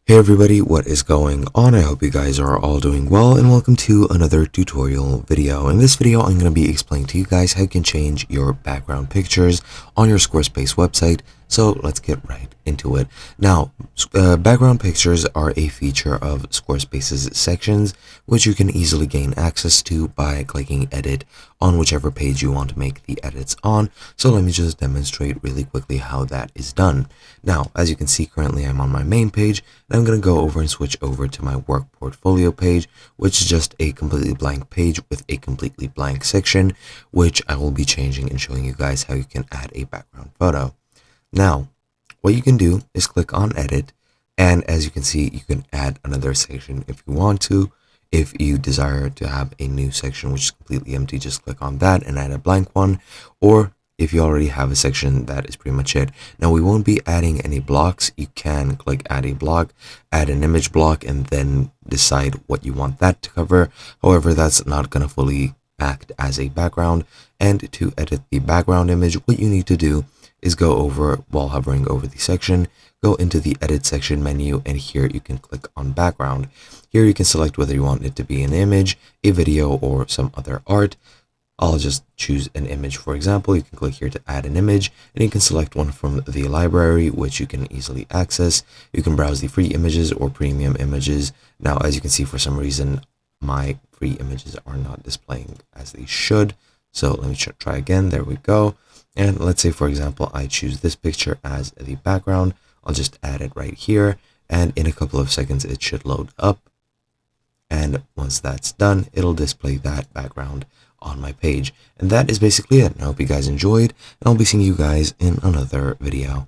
Hey everybody, what is going on? I hope you guys are all doing well and welcome to another tutorial video. In this video, I'm going to be explaining to you guys how you can change your background pictures on your Squarespace website. So let's get right into it. Now, background pictures are a feature of Squarespace's sections, which you can easily gain access to by clicking edit on whichever page you want to make the edits on. So let me just demonstrate really quickly how that is done. Now, as you can see, currently I'm on my main page, and I'm going to go over and switch over to my work portfolio page, which is just a completely blank page with a completely blank section, which I will be changing and showing you guys how you can add a background photo. Now, what you can do is click on edit, and as you can see, you can add another section if you want to. If you desire to have a new section which is completely empty, just click on that and add a blank one. Or if you already have a section, that is pretty much it. Now, we won't be adding any blocks. You can click add a block, add an image block, and then decide what you want that to cover. However, that's not going to fully act as a background. And to edit the background image, what you need to do is go over, while hovering over the section, go into the edit section menu, and here you can click on background. Here you can select whether you want it to be an image, a video, or some other art. I'll just choose an image, for example. You can click here to add an image, and you can select one from the library, which you can easily access. You can browse the free images or premium images. Now, as you can see, for some reason, my free images are not displaying as they should. So let me try again. There we go. And let's say, for example, I choose this picture as the background. I'll just add it right here, and in a couple of seconds, it should load up. And once that's done, it'll display that background on my page. And that is basically it. I hope you guys enjoyed, and I'll be seeing you guys in another video.